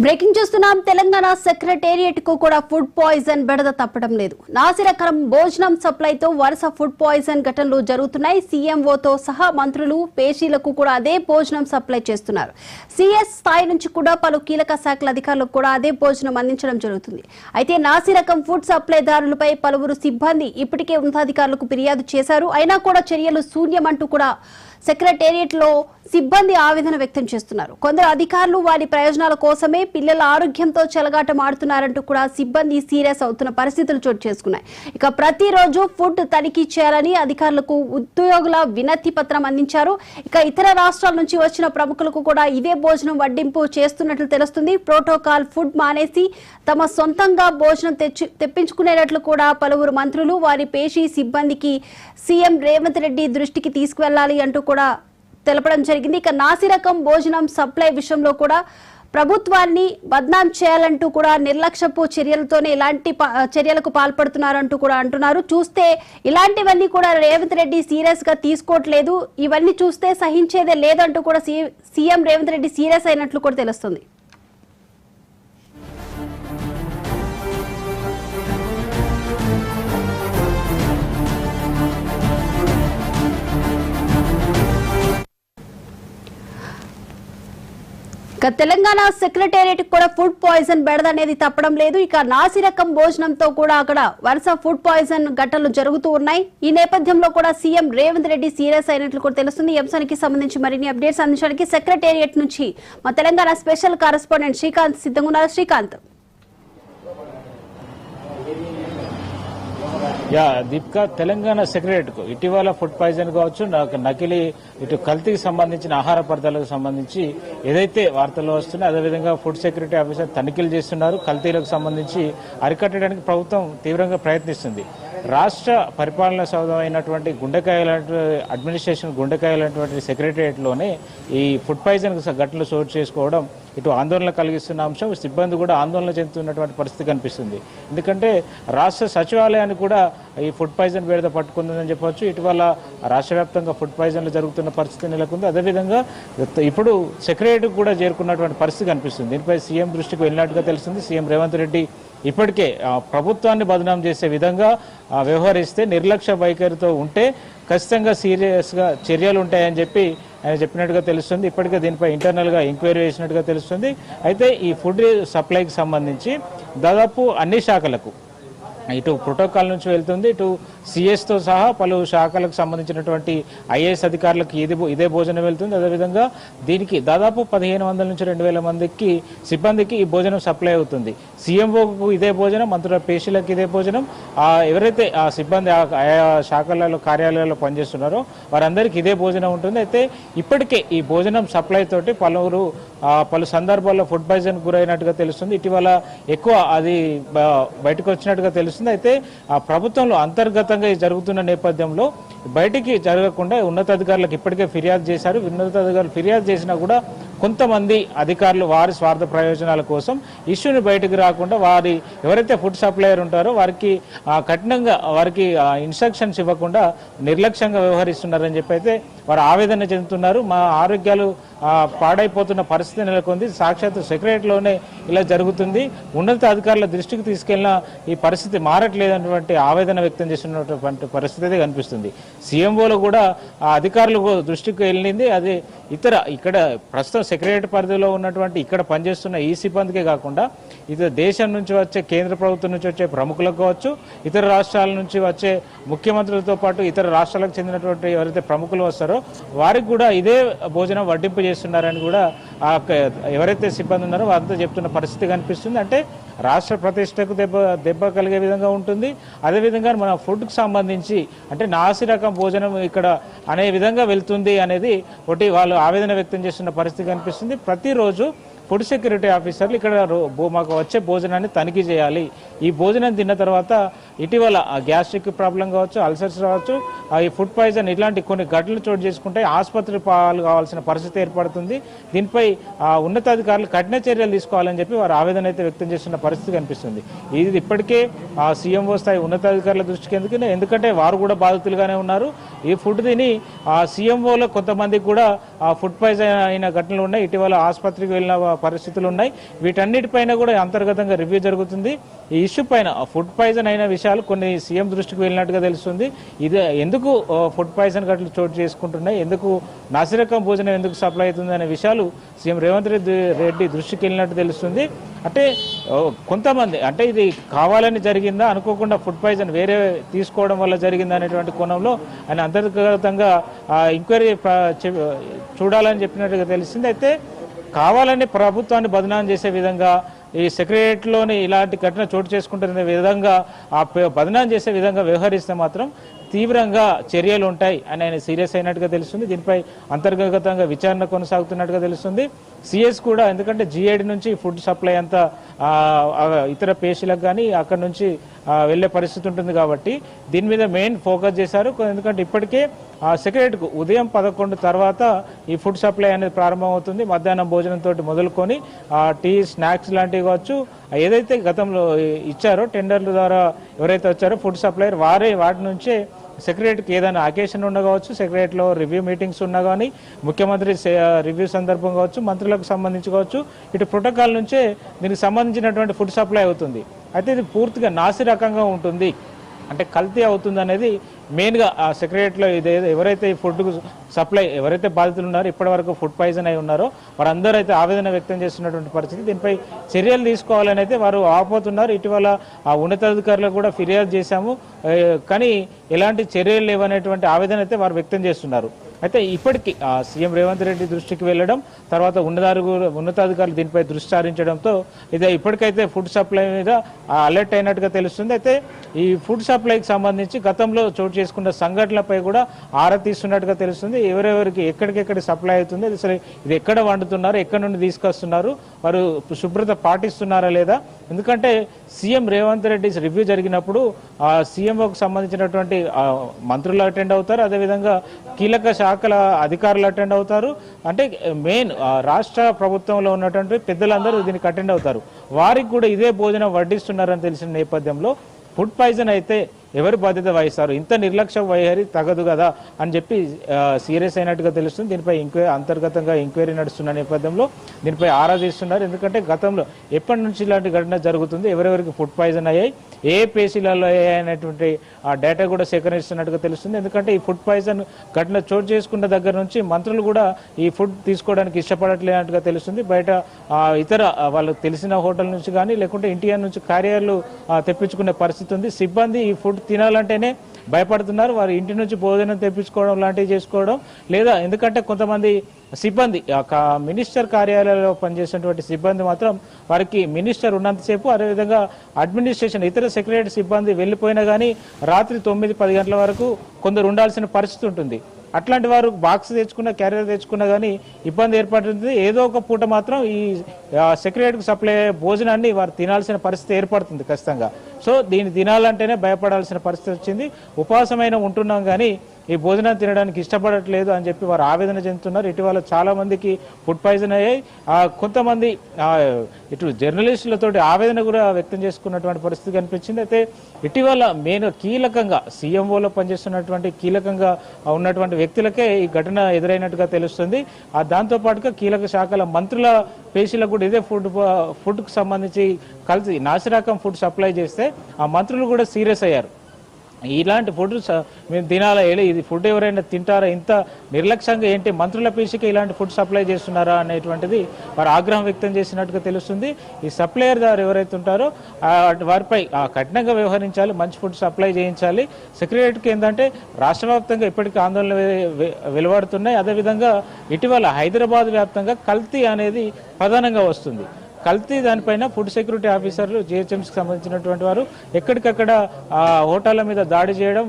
Breaking చూస్తున్నాం. Telangana secretariat కు కూడా ఫుడ్ పాయిజన్ బెడద తప్పడం లేదు. నాసిరకం భోజనం సప్లైతో వరుస ఫుడ్ పాయిజన్ ఘటనలు జరుగుతున్నాయి. సీఎంఓతో సహా మంత్రులు పేషీలకు కూడా అదే భోజనం సప్లై చేస్తున్నారు. సీఎస్ స్థాయి నుంచి కూడా పలు కీలక శాఖల అధికారులకు కూడా అదే భోజనం అందించడం జరుగుతుంది. అయితే నాసిరకం ఫుడ్ సప్లైదారులపై పలువురు సిబ్బంది ఇప్పటికే ఉన్నతాధికారులకు ఫిర్యాదు చేశారు. అయినా కూడా చర్యలు శూన్యమంటూ కూడా సెక్రటేరియట్ లో సిబ్బంది ఆవేదన వ్యక్తం చేస్తున్నారు. కొందరు అధికారులు వారి ప్రయోజనాల కోసమే పిల్లల ఆరోగ్యంతో చెలగాటం ఆడుతున్నారంటూ కూడా సిబ్బంది సీరియస్ అవుతున్న పరిస్థితులు చోటు చేసుకున్నాయి. ఇక ప్రతిరోజు ఫుడ్ తనిఖీ చేయాలని అధికారులకు ఉద్యోగుల వినతి పత్రం అందించారు. ఇక ఇతర రాష్ట్రాల నుంచి వచ్చిన ప్రముఖులకు కూడా ఇదే భోజనం వడ్డింపు చేస్తున్నట్లు తెలుస్తుంది. ప్రోటోకాల్ ఫుడ్ మానేసి తమ సొంతంగా భోజనం తెప్పించుకునేటట్లు కూడా పలువురు మంత్రులు వారి పేషీ సిబ్బందికి సీఎం రేవంత్ రెడ్డి దృష్టికి తీసుకువెళ్లాలి అంటూ కూడా తెలపడం జరిగింది. ఇక నాసిరకం భోజనం సప్లై విషయంలో కూడా ప్రభుత్వాన్ని బద్నాం చేయాలంటూ కూడా నిర్లక్ష్యపు చర్యలతోనే ఇలాంటి చర్యలకు పాల్పడుతున్నారంటూ కూడా అంటున్నారు. చూస్తే ఇలాంటివన్నీ కూడా రేవంత్ రెడ్డి సీరియస్ గా తీసుకోవట్లేదు. ఇవన్నీ చూస్తే సహించేదే లేదంటూ కూడా సీఎం రేవంత్ రెడ్డి సీరియస్ అయినట్లు కూడా తెలుస్తుంది. ఇక తెలంగాణ సెక్రటేరియట్ కూడా ఫుడ్ పాయిజన్ బెడద అనేది తప్పడం లేదు. ఇక నాసిరకం భోజనంతో కూడా అక్కడ వరుస ఫుడ్ పాయిజన్ ఘటనలు జరుగుతూ ఉన్నాయి. ఈ నేపథ్యంలో కూడా సీఎం రేవంత్ రెడ్డి సీరియస్ అయినట్లు కూడా తెలుస్తుంది. ఈ అంశానికి సంబంధించి మరిన్ని అప్డేట్స్ అందించడానికి సెక్రటేరియట్ నుంచి మా తెలంగాణ స్పెషల్ కరెస్పాండెంట్ శ్రీకాంత్ సిద్ధంగా ఉన్నారు. శ్రీకాంత్, దీపిక, తెలంగాణ సెక్రటరియట్ కు ఇటీవల ఫుడ్ పాయిజన్ కావచ్చు, నకిలీ ఇటు కల్తీకి సంబంధించిన ఆహార పదార్థాలకు సంబంధించి ఏదైతే వార్తలు వస్తున్నాయో అదేవిధంగా ఫుడ్ సెక్యూరిటీ ఆఫీసర్ తనిఖీలు చేస్తున్నారు. కల్తీలకు సంబంధించి అరికట్టడానికి ప్రభుత్వం తీవ్రంగా ప్రయత్నిస్తుంది. రాష్ట్ర పరిపాలన సౌధం అయినటువంటి అడ్మినిస్ట్రేషన్ గుండెకాయలైనటువంటి సెక్రటరియట్ లోనే ఈ ఫుడ్ పాయిజన్ ఘటనలు చోటు చేసుకోవడం ఇటు ఆందోళన కలిగిస్తున్న అంశం. సిబ్బంది కూడా ఆందోళన చెందుతున్నటువంటి పరిస్థితి కనిపిస్తుంది. ఎందుకంటే రాష్ట్ర సచివాలయాన్ని కూడా ఈ ఫుడ్ పాయిజన్ బెడద పట్టుకుందని చెప్పవచ్చు. ఇటీవల రాష్ట్ర వ్యాప్తంగా ఫుడ్ పాయిజన్లు జరుగుతున్న పరిస్థితి నెలకొంది. అదేవిధంగా ఇప్పుడు సెక్రటరీకి కూడా చేరుకున్నటువంటి పరిస్థితి కనిపిస్తుంది. దీనిపై సీఎం దృష్టికి వెళ్ళినట్టుగా తెలుస్తుంది. సీఎం రేవంత్ రెడ్డి ఇప్పటికే ప్రభుత్వాన్ని బదనాం చేసే విధంగా వ్యవహరిస్తే, నిర్లక్ష్య వైఖరితో ఉంటే ఖచ్చితంగా సీరియస్గా చర్యలు ఉంటాయని చెప్పి ఆయన చెప్పినట్టుగా తెలుస్తుంది. ఇప్పటికే దీనిపై ఇంటర్నల్గా ఎంక్వైరీ చేసినట్టుగా తెలుస్తుంది. అయితే ఈ ఫుడ్ సప్లైకి సంబంధించి దాదాపు అన్ని శాఖలకు ఇటు ప్రోటోకాల్ నుంచి వెళ్తుంది, ఇటు సిఎస్తో సహా పలు శాఖలకు సంబంధించినటువంటి ఐఏఎస్ అధికారులకు ఇదే భోజనం వెళ్తుంది. అదేవిధంగా దీనికి దాదాపు 1500 నుంచి 2000 మందికి సిబ్బందికి ఈ భోజనం సప్లై అవుతుంది. సీఎంఓకు ఇదే భోజనం, మంత్రుల పేషీలకు ఇదే భోజనం. ఎవరైతే ఆ సిబ్బంది ఆయా శాఖలలో కార్యాలయాల్లో పనిచేస్తున్నారో వారందరికీ ఇదే భోజనం ఉంటుంది. అయితే ఇప్పటికే ఈ భోజనం సప్లై తోటి పలు సందర్భాల్లో ఫుడ్ పాయిజన్ గురైనట్టుగా తెలుస్తుంది. ఇటీవల ఎక్కువ అది బయటకు వచ్చినట్టుగా తెలుస్తుంది. అయితే ఆ ప్రభుత్వంలో అంతర్గతంగా జరుగుతున్న నేపథ్యంలో బయటికి జరగకుండా ఉన్నతాధికారులకు ఇప్పటికే ఫిర్యాదు చేశారు. ఉన్నతాధికారులు ఫిర్యాదు చేసినా కూడా కొంతమంది అధికారులు వారి స్వార్థ ప్రయోజనాల కోసం ఇష్యూని బయటకు రాకుండా వారి ఎవరైతే ఫుడ్ సప్లయర్ ఉంటారో వారికి కఠినంగా వారికి ఇన్స్ట్రక్షన్స్ ఇవ్వకుండా నిర్లక్ష్యంగా వ్యవహరిస్తున్నారని చెప్పి అయితే వారు ఆవేదన చెందుతున్నారు. మా ఆరోగ్యాలు పాడైపోతున్న పరిస్థితి నెలకొంది. సాక్షాత్ సెక్రటరీలోనే ఇలా జరుగుతుంది. ఉన్నత అధికారుల దృష్టికి తీసుకెళ్లిన ఈ పరిస్థితి మారట్లేదన్నటువంటి ఆవేదన వ్యక్తం చేస్తున్నటువంటి పరిస్థితి కనిపిస్తుంది. సీఎంఓలో కూడా ఆ అధికారులు దృష్టికి వెళ్ళింది. అది ఇక్కడ ప్రస్తుతం సెక్రటరీ పరిధిలో ఉన్నటువంటి ఇక్కడ పనిచేస్తున్న ఈ సిబ్బందికే కాకుండా ఇతర దేశం నుంచి వచ్చే కేంద్ర ప్రభుత్వం నుంచి వచ్చే ప్రముఖులకు కావచ్చు, ఇతర రాష్ట్రాల నుంచి వచ్చే ముఖ్యమంత్రులతో పాటు ఇతర రాష్ట్రాలకు చెందినటువంటి ఎవరైతే ప్రముఖులు వస్తారో వారికి కూడా ఇదే భోజనం వడ్డింపు చేస్తున్నారని కూడా ఎవరైతే సిబ్బంది ఉన్నారో వారితో చెప్తున్న పరిస్థితి కనిపిస్తుంది. అంటే రాష్ట్ర ప్రతిష్టకు దెబ్బ కలిగే విధంగా ఉంటుంది. అదేవిధంగా మన ఫుడ్కి సంబంధించి అంటే నాసిరకం భోజనం ఇక్కడ అనే విధంగా వెళ్తుంది అనేది ఒకటి వాళ్ళు ఆవేదన వ్యక్తం చేస్తున్న పరిస్థితి కనిపిస్తుంది. ప్రతిరోజు ఫుడ్ సెక్యూరిటీ ఆఫీసర్లు ఇక్కడ మాకు వచ్చే భోజనాన్ని తనిఖీ చేయాలి. ఈ భోజనం తిన్న తర్వాత ఇటీవల గ్యాస్ట్రిక్ ప్రాబ్లం కావచ్చు, అల్సర్స్ కావచ్చు, ఈ ఫుడ్ పాయిజన్ ఇలాంటి కొన్ని ఘటనలు చోటు చేసుకుంటే ఆసుపత్రి పాలు కావాల్సిన పరిస్థితి ఏర్పడుతుంది. దీనిపై ఉన్నతాధికారులు కఠిన చర్యలు తీసుకోవాలని చెప్పి వారు ఆవేదన అయితే వ్యక్తం చేస్తున్న పరిస్థితి కనిపిస్తుంది. ఇది ఇప్పటికే సీఎంఓ స్థాయి ఉన్నతాధికారుల దృష్టికి ఎందుకంటే వారు కూడా బాధితులుగానే ఉన్నారు. ఈ ఫుడ్ తిని సీఎంఓలో కొంతమందికి కూడా ఫుడ్ పాయిజన్ అయిన ఘటనలు ఉన్నాయి. ఇటీవల ఆసుపత్రికి వెళ్ళిన పరిస్థితులు ఉన్నాయి. వీటన్నిటిపైన కూడా అంతర్గతంగా రివ్యూ జరుగుతుంది. ఈ ఇష్యూ పైన ఫుడ్ పాయిజన్ అయిన విషయాలు కొన్ని సీఎం దృష్టికి వెళ్ళినట్టుగా తెలుస్తుంది. ఇది ఎందుకు ఫుడ్ పాయిజన్ గట్లు చోటు చేసుకుంటున్నాయి, ఎందుకు నాసిరకం భోజనం ఎందుకు సప్లై అవుతుంది అనే విషయాలు సీఎం రేవంత్ రెడ్డి దృష్టికి వెళ్ళినట్టు తెలుస్తుంది. అంటే కొంతమంది అంటే ఇది కావాలని జరిగిందా, అనుకోకుండా ఫుడ్ పాయిజన్ వేరే తీసుకోవడం వల్ల జరిగిందా అనేటువంటి కోణంలో ఆయన అంతర్గతంగా ఎంక్వైరీ చూడాలని చెప్పినట్టుగా తెలిసింది. అయితే కావాలని ప్రభుత్వాన్ని బదనాం చేసే విధంగా ఈ సెక్రటరీలోని ఇలాంటి ఘటన చోటు చేసుకుంటున్న విధంగా బదనాం చేసే విధంగా వ్యవహరిస్తే మాత్రం తీవ్రంగా చర్యలు ఉంటాయి అని ఆయన సీరియస్ అయినట్టుగా తెలుస్తుంది. దీనిపై అంతర్గతంగా విచారణ కొనసాగుతున్నట్టుగా తెలుస్తుంది. సిఎస్ కూడా ఎందుకంటే జిఐడి నుంచి ఫుడ్ సప్లై అంతా ఇతర పేషీలకు కానీ అక్కడ నుంచి వెళ్లే పరిస్థితి ఉంటుంది కాబట్టి దీని మీద మెయిన్ ఫోకస్ చేశారు. ఎందుకంటే ఇప్పటికే సెక్రటరీకు ఉదయం 11 తర్వాత ఈ ఫుడ్ సప్లై అనేది ప్రారంభమవుతుంది. మధ్యాహ్నం భోజనంతో మొదలుకొని టీ, స్నాక్స్ లాంటివి కావచ్చు, ఏదైతే గతంలో ఇచ్చారో టెండర్ల ద్వారా ఎవరైతే వచ్చారో ఫుడ్ సప్లైయర్ వారే వాటి నుంచే సెక్రటరీకి ఏదైనా అకేషన్ ఉన్నా కావచ్చు, సెక్రటరీలో రివ్యూ మీటింగ్స్ ఉన్నా కానీ, ముఖ్యమంత్రి రివ్యూ సందర్భం కావచ్చు, మంత్రులకు సంబంధించి కావచ్చు, ఇటు ప్రోటోకాల్ నుంచే దీనికి సంబంధించినటువంటి ఫుడ్ సప్లై అవుతుంది. అయితే ఇది పూర్తిగా నాసి రకంగా ఉంటుంది, అంటే కల్తీ అవుతుంది అనేది మెయిన్గా ఆ సెక్రటరీలో ఇది ఎవరైతే ఈ ఫుడ్ సప్లై ఎవరైతే బాధితులు ఉన్నారో ఇప్పటి వరకు ఫుడ్ పాయిజన్ అయి ఉన్నారో వారందరూ అయితే ఆవేదన వ్యక్తం చేస్తున్నటువంటి పరిస్థితి. దీనిపై చర్యలు తీసుకోవాలని అయితే వారు ఆపోతున్నారు. ఇటీవల ఆ ఉన్నతాధికారులకు కూడా ఫిర్యాదు చేశాము, కానీ ఎలాంటి చర్యలు లేవనేటువంటి ఆవేదన అయితే వారు వ్యక్తం చేస్తున్నారు. అయితే ఇప్పటికీ సీఎం రేవంత్ రెడ్డి దృష్టికి వెళ్ళడం, తర్వాత ఉన్నతాధికారులు దీనిపై దృష్టి సారించడంతో ఇది ఇప్పటికైతే ఫుడ్ సప్లై మీద అలర్ట్ అయినట్టుగా తెలుస్తుంది. అయితే ఈ ఫుడ్ సప్లైకి సంబంధించి గతంలో చోటు చేసుకున్న సంఘటనలపై కూడా ఆరా తీస్తున్నట్టుగా తెలుస్తుంది. ఎవరెవరికి ఎక్కడికెక్కడ సప్లై అవుతుంది, అసలు ఇది ఎక్కడ వండుతున్నారు, ఎక్కడి నుండి తీసుకొస్తున్నారు, వారు శుభ్రత పాటిస్తున్నారా లేదా. ఎందుకంటే సీఎం రేవంత్ రెడ్డి రివ్యూ జరిగినప్పుడు సీఎంఓకి సంబంధించినటువంటి మంత్రులు అటెండ్ అవుతారు, అదేవిధంగా కీలక శాఖల అధికారులు అటెండ్ అవుతారు. అంటే మెయిన్ రాష్ట్ర ప్రభుత్వంలో ఉన్నటువంటి పెద్దలందరూ దీనికి అటెండ్ అవుతారు. వారికి కూడా ఇదే భోజనం వడ్డిస్తున్నారని తెలిసిన నేపథ్యంలో ఫుడ్ పాయిజన్ అయితే ఎవరు బాధ్యత వహిస్తారు, ఇంత నిర్లక్ష్యం వైఖరి తగదు కదా అని చెప్పి సీరియస్ అయినట్టుగా తెలుస్తుంది. దీనిపై అంతర్గతంగా ఎంక్వైరీ నడుస్తున్న నేపథ్యంలో దీనిపై ఆరా తీస్తున్నారు. ఎందుకంటే గతంలో ఎప్పటి నుంచి ఇలాంటి ఘటన జరుగుతుంది, ఎవరెవరికి ఫుడ్ పాయిజన్ అయ్యాయి, ఏ పేషీలలో అయ్యాయనేటువంటి ఆ డేటా కూడా సేకరిస్తున్నట్టుగా తెలుస్తుంది. ఎందుకంటే ఈ ఫుడ్ పాయిజన్ ఘటన చోటు చేసుకున్న దగ్గర నుంచి మంత్రులు కూడా ఈ ఫుడ్ తీసుకోవడానికి ఇష్టపడట్లేనట్టుగా తెలుస్తుంది. బయట ఇతర వాళ్ళకి తెలిసిన హోటల్ నుంచి కానీ లేకుంటే ఇంటి నుంచి కార్యాలు తెప్పించుకునే పరిస్థితి ఉంది. సిబ్బంది ఈ ఫుడ్ తినాలంటేనే భయపడుతున్నారు. వారి ఇంటి నుంచి భోజనం తెప్పించుకోవడం లాంటివి చేసుకోవడం లేదా, ఎందుకంటే కొంతమంది సిబ్బంది మినిస్టర్ కార్యాలయంలో పనిచేసినటువంటి సిబ్బంది మాత్రం వారికి మినిస్టర్ ఉన్నంతసేపు, అదేవిధంగా అడ్మినిస్ట్రేషన్ ఇతర సెక్రటరీ సిబ్బంది వెళ్ళిపోయినా కానీ రాత్రి 9-10 గంటల వరకు కొందరు ఉండాల్సిన పరిస్థితి ఉంటుంది. అట్లాంటి వారు బాక్స్ తెచ్చుకున్న, క్యారియర్ తెచ్చుకున్నా కానీ ఇబ్బంది ఏర్పడుతుంది. ఏదో ఒక పూట మాత్రం ఈ సెక్రటరీకి సప్లై అయ్యే భోజనాన్ని వారు తినాల్సిన పరిస్థితి ఏర్పడుతుంది ఖచ్చితంగా. సో దీన్ని తినాలంటేనే భయపడాల్సిన పరిస్థితి వచ్చింది. ఉపవాసమైన ఉంటున్నాం కానీ ఈ భోజనం తినడానికి ఇష్టపడట్లేదు అని చెప్పి వారు ఆవేదన చెందుతున్నారు. ఇటీవల చాలా మందికి ఫుడ్ పాయిజన్ అయ్యాయి. కొంతమంది ఇటు జర్నలిస్టులతోటి ఆవేదన కూడా వ్యక్తం చేసుకున్నటువంటి పరిస్థితి కనిపించింది. అయితే ఇటీవల మెయిన్ కీలకంగా సీఎంఓలో పనిచేస్తున్నటువంటి కీలకంగా ఉన్నటువంటి వ్యక్తులకే ఈ ఘటన ఎదురైనట్టుగా తెలుస్తుంది. దాంతోపాటుగా కీలక శాఖల మంత్రుల పేషీలకు కూడా ఇదే ఫుడ్కు సంబంధించి కలిసి నాసిరకం ఫుడ్ సప్లై చేస్తే ఆ మంత్రులు కూడా సీరియస్ అయ్యారు. ఇలాంటి ఫుడ్ మేము తినాలా, ఇది ఫుడ్ ఎవరైనా తింటారా, ఇంత నిర్లక్ష్యంగా ఏంటి మంత్రుల పేషికి ఇలాంటి ఫుడ్ సప్లై చేస్తున్నారా అనేటువంటిది వారు ఆగ్రహం వ్యక్తం చేసినట్టుగా తెలుస్తుంది. ఈ సప్లయర్ దారు ఎవరైతే ఉంటారో వారిపై కఠినంగా వ్యవహరించాలి, మంచి ఫుడ్ సప్లై చేయించాలి. సెక్రటరీకి ఏంటంటే రాష్ట్ర వ్యాప్తంగా ఇప్పటికీ ఆందోళనలు వెలువడుతున్నాయి. అదేవిధంగా ఇటీవల హైదరాబాద్ వ్యాప్తంగా కల్తీ అనేది ప్రధానంగా వస్తుంది. కల్తీ దానిపైన ఫుడ్ సెక్యూరిటీ ఆఫీసర్లు జిహెచ్ఎంసీకి సంబంధించినటువంటి వారు ఎక్కడికక్కడ హోటళ్ల మీద దాడి చేయడం,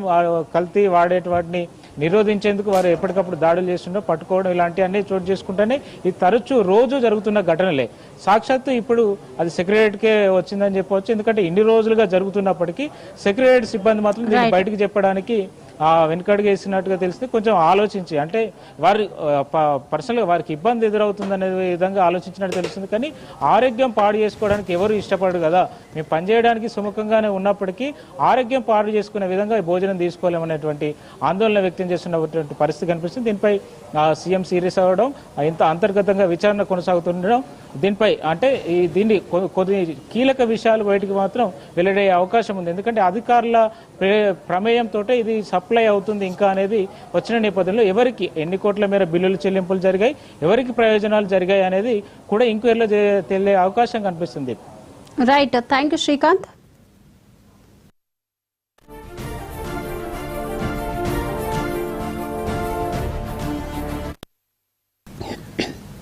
కల్తీ వాడే వాటిని నిరోధించేందుకు వారు ఎప్పటికప్పుడు దాడులు చేస్తుండో పట్టుకోవడం ఇలాంటివన్నీ చోటు చేసుకుంటేనే ఇది తరచూ రోజు జరుగుతున్న ఘటనలే. సాక్షాత్తు ఇప్పుడు అది సెక్రటరీకే వచ్చిందని చెప్పవచ్చు. ఎందుకంటే ఇన్ని రోజులుగా జరుగుతున్నప్పటికీ సెక్రటరీ సిబ్బంది మాత్రం దీన్ని బయటకు చెప్పడానికి వెనుకడుగు వేసినట్టుగా తెలిసింది. కొంచెం ఆలోచించి అంటే వారి పర్సనల్గా వారికి ఇబ్బంది ఎదురవుతుందనే విధంగా ఆలోచించినట్టు తెలుస్తుంది. కానీ ఆరోగ్యం పాడు చేసుకోవడానికి ఎవరు ఇష్టపడరు కదా. మేము పనిచేయడానికి సుముఖంగానే ఉన్నప్పటికీ ఆరోగ్యం పాడు చేసుకునే విధంగా భోజనం తీసుకోలేమనేటువంటి ఆందోళన వ్యక్తం చేస్తున్నటువంటి పరిస్థితి కనిపిస్తుంది. దీనిపై సీఎం సీరియస్ అవ్వడం, ఇంత అంతర్గతంగా విచారణ కొనసాగుతుండడం, దీనిపై అంటే దీన్ని కొన్ని కీలక విషయాలు బయటికి మాత్రం వెల్లడయ్యే అవకాశం ఉంది. ఎందుకంటే అధికారుల ప్రమేయంతో ఇది సప్లై అవుతుంది ఇంకా అనేది వచ్చిన నేపథ్యంలో ఎవరికి ఎన్ని కోట్ల మేర బిల్లులు చెల్లింపులు జరిగాయి, ఎవరికి ప్రయోజనాలు జరిగాయి అనేది కూడా ఎంక్వైరీలో తెలియ అవకాశం కనిపిస్తుంది. Right, thank you Srikanth.